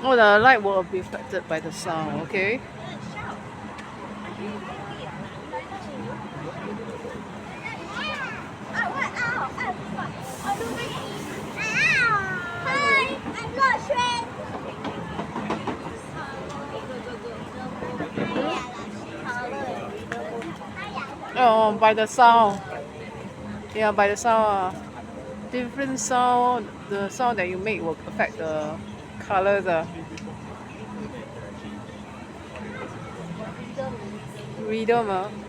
Oh, the light will be affected by the sound. Okay. Oh, by the sound. Yeah, by the sound. Different sound. The sound that you make will affect the colors. Rhythm.